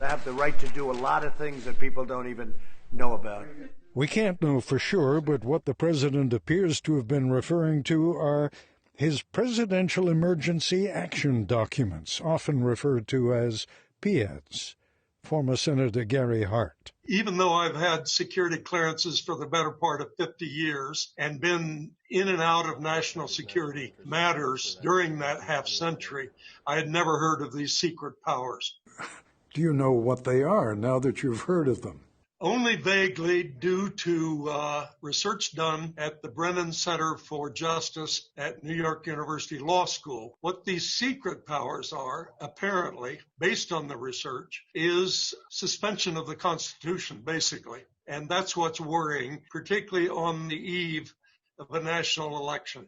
They have the right to do a lot of things that people don't even know about. We can't know for sure, but what the president appears to have been referring to are his Presidential Emergency Action Documents, often referred to as PEADs. Former Senator Gary Hart. Even though I've had security clearances for the better part of 50 years and been in and out of national security matters during that half century, I had never heard of these secret powers. Do you know what they are now that you've heard of them? Only vaguely, due to research done at the Brennan Center for Justice at New York University Law School. What these secret powers are, apparently, based on the research, is suspension of the Constitution, basically. And that's what's worrying, particularly on the eve of a national election.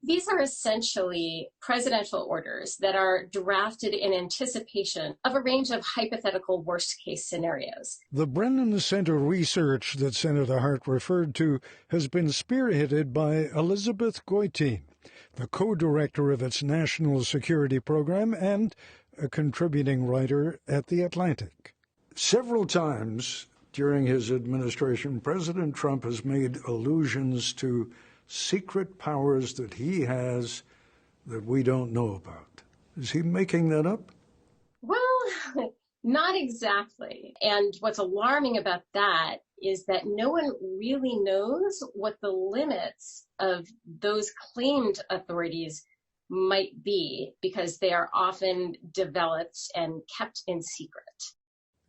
These are essentially presidential orders that are drafted in anticipation of a range of hypothetical worst-case scenarios. The Brennan Center research that Senator Hart referred to has been spearheaded by Elizabeth Goitein, the co-director of its national security program and a contributing writer at The Atlantic. Several times during his administration, President Trump has made allusions to secret powers that he has that we don't know about. Is he making that up? Well, not exactly. And what's alarming about that is that no one really knows what the limits of those claimed authorities might be, because they are often developed and kept in secret.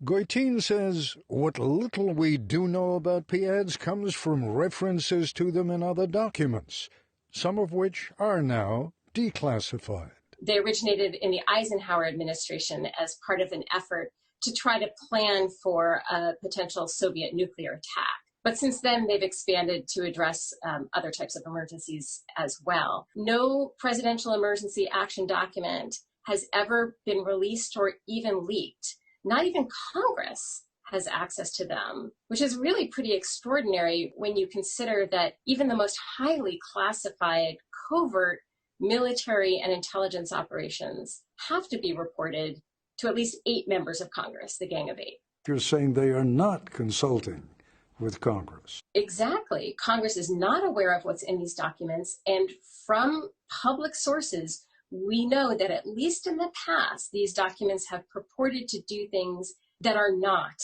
Goitein says what little we do know about PEADs comes from references to them in other documents, some of which are now declassified. They originated in the Eisenhower administration as part of an effort to try to plan for a potential Soviet nuclear attack. But since then, they've expanded to address other types of emergencies as well. No presidential emergency action document has ever been released or even leaked. Not even Congress has access to them, which is really pretty extraordinary when you consider that even the most highly classified, covert military and intelligence operations have to be reported to at least 8 members of Congress, the Gang of 8. You're saying they are not consulting with Congress. Exactly. Congress is not aware of what's in these documents, and from public sources, we know that at least in the past, these documents have purported to do things that are not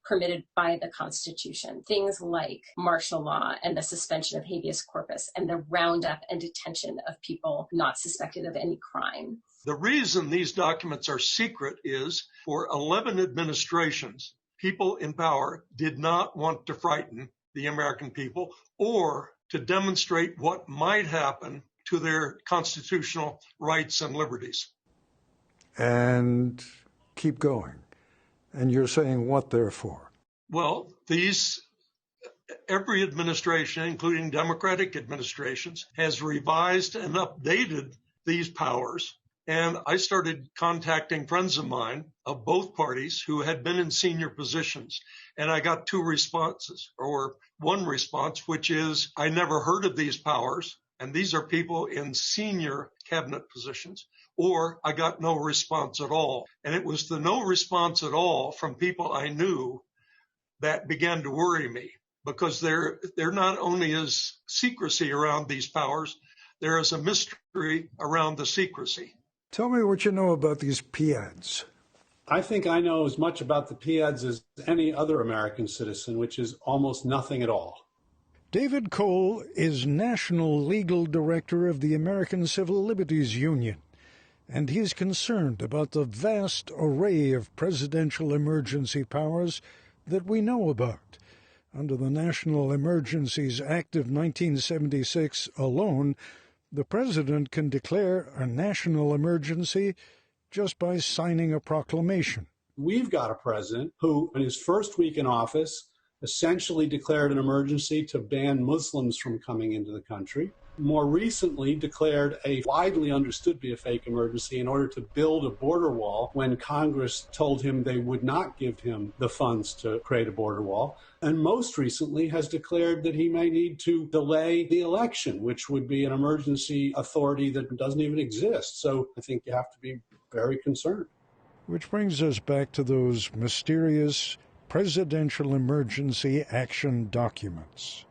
permitted by the Constitution. Things like martial law and the suspension of habeas corpus and the roundup and detention of people not suspected of any crime. The reason these documents are secret is for 11 administrations, people in power did not want to frighten the American people or to demonstrate what might happen to their constitutional rights and liberties. And keep going. And you're saying what they're for? Well, every administration, including Democratic administrations, has revised and updated these powers. And I started contacting friends of mine of both parties who had been in senior positions. And I got 2 responses, or one response, which is, I never heard of these powers. And these are people in senior cabinet positions, or I got no response at all. And it was the no response at all from people I knew that began to worry me, because there not only is secrecy around these powers, there is a mystery around the secrecy. Tell me what you know about these PEADs. I think I know as much about the PEADs as any other American citizen, which is almost nothing at all. David Cole is National Legal Director of the American Civil Liberties Union, and he's concerned about the vast array of presidential emergency powers that we know about. Under the National Emergencies Act of 1976 alone, the president can declare a national emergency just by signing a proclamation. We've got a president who, in his first week in office, essentially declared an emergency to ban Muslims from coming into the country. More recently declared a widely understood to be a fake emergency in order to build a border wall when Congress told him they would not give him the funds to create a border wall. And most recently has declared that he may need to delay the election, which would be an emergency authority that doesn't even exist. So I think you have to be very concerned. Which brings us back to those mysterious presidential emergency action documents.